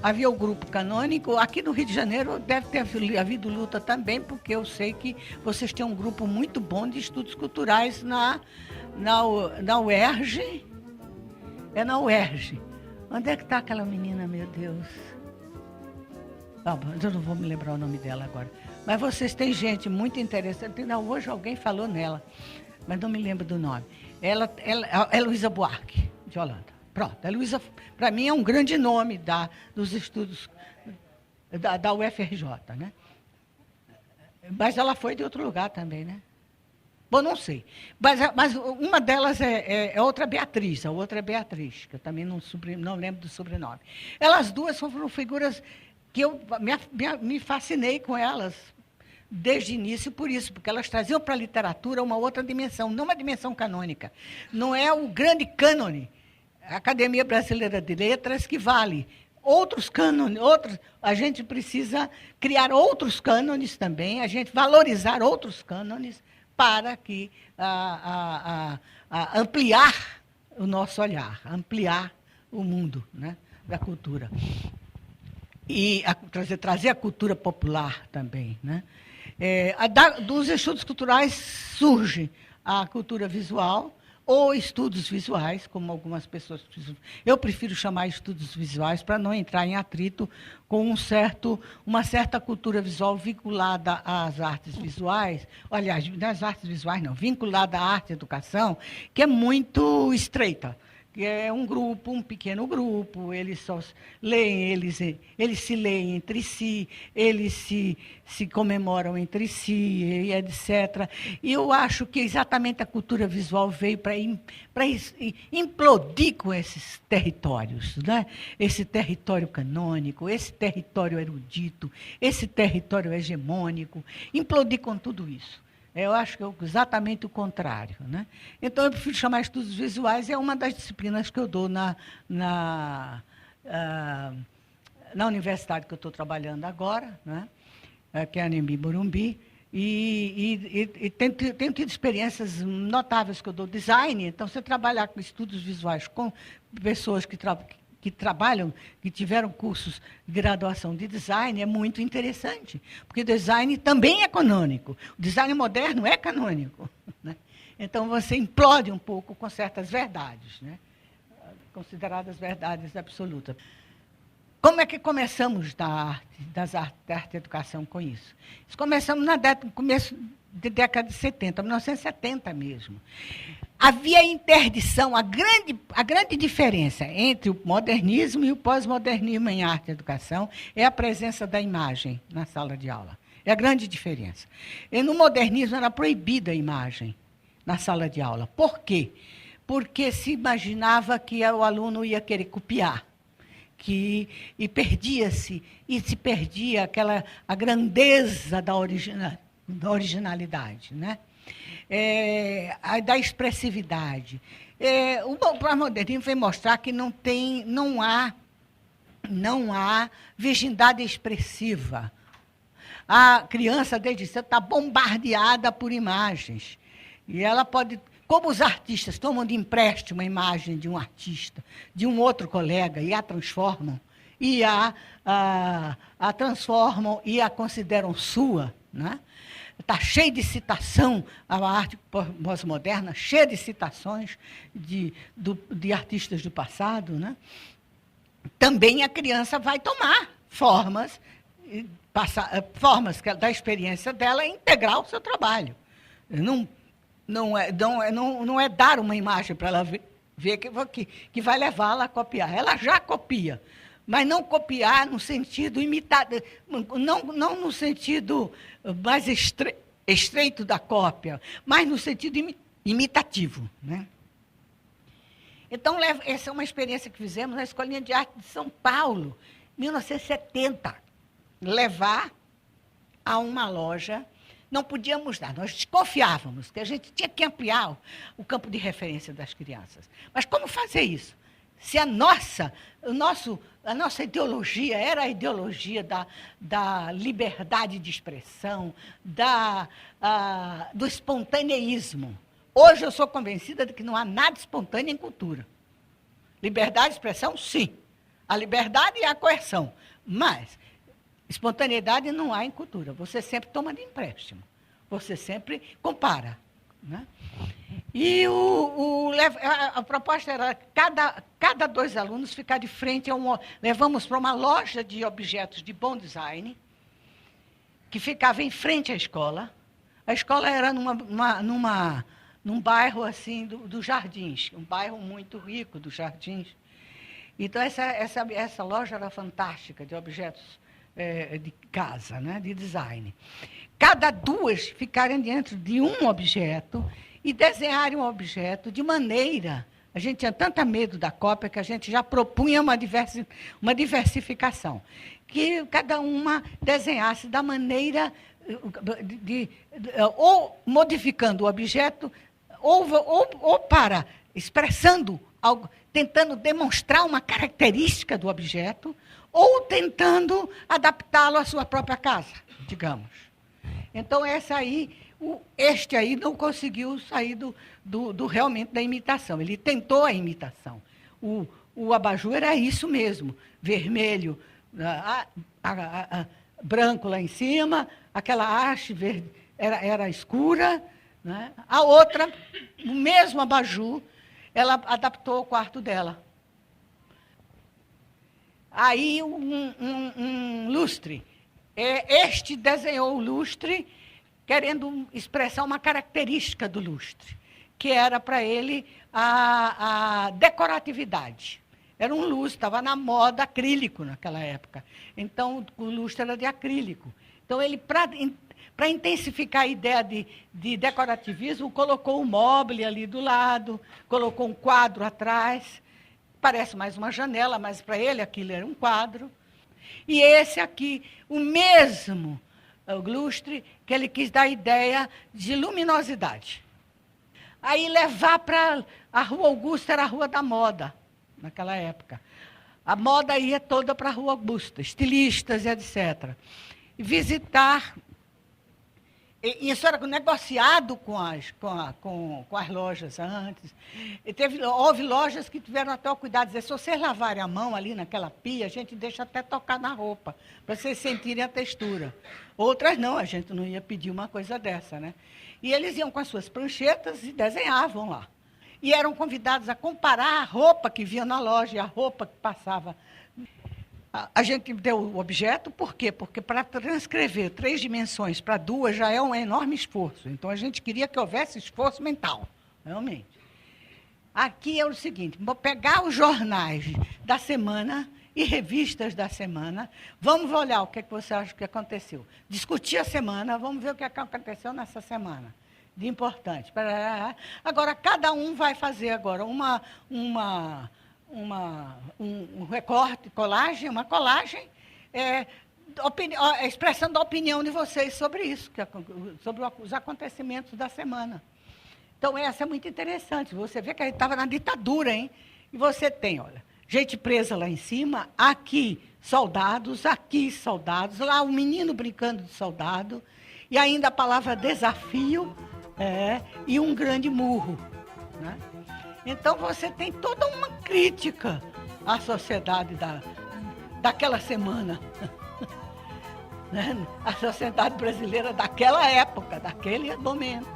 havia o grupo canônico, aqui no Rio de Janeiro deve ter havido luta também, porque eu sei que vocês têm um grupo muito bom de estudos culturais na UERJ. É na UERJ. Onde é que está aquela menina, meu Deus? Eu não vou me lembrar o nome dela agora. Mas vocês têm gente muito interessante. Não, hoje alguém falou nela, mas não me lembro do nome. Ela é Luísa Buarque, de Holanda. Pronto, a Luísa, para mim, é um grande nome dos estudos da UFRJ, né? Mas ela foi de outro lugar também, né? Bom, não sei. Mas uma delas é outra Beatriz, a outra é Beatriz, que eu também não lembro do sobrenome. Elas duas foram figuras que eu me fascinei com elas desde o início por isso, porque elas traziam para a literatura uma outra dimensão, não uma dimensão canônica. Não é o grande cânone, a Academia Brasileira de Letras, que vale. Outros cânones, a gente precisa criar outros cânones também, a gente valorizar outros cânones para que ampliar o nosso olhar, ampliar o mundo, né, da cultura. E trazer a cultura popular também, né? Dos estudos culturais surge a cultura visual, ou estudos visuais, como algumas pessoas precisam. Eu prefiro chamar estudos visuais para não entrar em atrito com uma certa cultura visual vinculada às artes visuais, aliás, nas artes visuais não, vinculada à arte e educação, que é muito estreita. Que é um pequeno grupo, eles só leem, eles se leem entre si, eles se comemoram entre si, etc. E eu acho que exatamente a cultura visual veio para implodir com esses territórios, né? Esse território canônico, esse território erudito, esse território hegemônico, implodir com tudo isso. Eu acho que é exatamente o contrário, né? Então, eu prefiro chamar estudos visuais, é uma das disciplinas que eu dou na universidade que eu estou trabalhando agora, né? Que é a Anhembi Morumbi, e tenho tido experiências notáveis que eu dou design. Então, você trabalhar com estudos visuais com pessoas que trabalham, que tiveram cursos de graduação de design, é muito interessante, porque o design também é canônico. O design moderno é canônico, né? Então, você implode um pouco com certas verdades, né, consideradas verdades absolutas. Como é que começamos da arte e educação com isso? Começamos no começo da década de 70, 1970 mesmo. Havia interdição, a grande diferença entre o modernismo e o pós-modernismo em arte e educação é a presença da imagem na sala de aula. É a grande diferença. E no modernismo era proibida a imagem na sala de aula. Por quê? Porque se imaginava que o aluno ia querer copiar, e se perdia a grandeza da originalidade, né? Da expressividade. O pós-modernismo vem mostrar que não há virgindade expressiva. A criança, desde cedo, está bombardeada por imagens. E ela pode, como os artistas tomam de empréstimo a imagem de um artista, de um outro colega, e a transformam, e a transformam e a consideram sua, né? Está cheio de citação, a arte pós-moderna, cheia de citações de artistas do passado, né? Também a criança vai tomar formas da experiência dela e integrar o seu trabalho. Não é dar uma imagem para ela ver que vai levá-la a copiar. Ela já copia, mas não copiar no sentido imitado, não no sentido mais estreito da cópia, mas no sentido imitativo, né? Então, essa é uma experiência que fizemos na Escolinha de Arte de São Paulo, 1970. Levar a uma loja, não podíamos dar, nós desconfiávamos que a gente tinha que ampliar o campo de referência das crianças. Mas como fazer isso? Se a nossa ideologia era a ideologia da liberdade de expressão, do espontaneísmo. Hoje eu sou convencida de que não há nada espontâneo em cultura. Liberdade de expressão, sim. a liberdade e a coerção. Mas espontaneidade não há em cultura. Você sempre toma de empréstimo. Você sempre compara. Né? E a proposta era cada 2 alunos ficar de frente a levamos para uma loja de objetos de bom design, que ficava em frente à escola. A escola era num bairro assim do Jardins, um bairro muito rico dos Jardins. Então, essa loja era fantástica, de objetos de casa, né, de design. Cada 2 ficarem dentro de um objeto e desenharem um objeto de maneira... A gente tinha tanto medo da cópia que a gente já propunha uma diversificação. Que cada uma desenhasse da maneira... ou modificando o objeto, ou para expressando algo, tentando demonstrar uma característica do objeto, ou tentando adaptá-lo à sua própria casa, digamos. Então, este aí não conseguiu sair realmente da imitação. Ele tentou a imitação. O abajur era isso mesmo, vermelho, branco lá em cima, aquela haste verde era escura. Né? A outra, o mesmo abajur, ela adaptou o quarto dela. Aí um lustre. Este desenhou o lustre querendo expressar uma característica do lustre, que era para ele a decoratividade. Era um lustre, estava na moda acrílico naquela época. Então, o lustre era de acrílico. Então, ele, para intensificar a ideia de decorativismo, colocou um móvel ali do lado, colocou um quadro atrás. Parece mais uma janela, mas para ele aquilo era um quadro. E esse aqui, o mesmo lustre, que ele quis dar a ideia de luminosidade. Aí levar para a Rua Augusta, era a Rua da Moda, naquela época. A moda ia toda para a Rua Augusta, estilistas e etc. E visitar... Isso era negociado com as lojas antes. Houve lojas que tiveram até o cuidado de dizer, se vocês lavarem a mão ali naquela pia, a gente deixa até tocar na roupa, para vocês sentirem a textura. Outras não, a gente não ia pedir uma coisa dessa. Né? E eles iam com as suas pranchetas e desenhavam lá. E eram convidados a comparar a roupa que via na loja e a roupa que passava. A gente deu o objeto, por quê? Porque para transcrever 3 dimensões para 2 já é um enorme esforço. Então, a gente queria que houvesse esforço mental, realmente. Aqui é o seguinte, vou pegar os jornais da semana e revistas da semana, vamos olhar o que você acha que aconteceu. Discutir a semana, vamos ver o que aconteceu nessa semana, de importante. Agora, cada um vai fazer agora um recorte, uma colagem, expressando a opinião de vocês sobre isso, sobre os acontecimentos da semana. Então, essa é muito interessante. Você vê que a gente estava na ditadura, hein? E você tem, olha, gente presa lá em cima, aqui soldados, lá um menino brincando de soldado, e ainda a palavra desafio, e um grande murro, né? Então, você tem toda uma crítica à sociedade daquela semana. Né? A sociedade brasileira daquela época, daquele momento.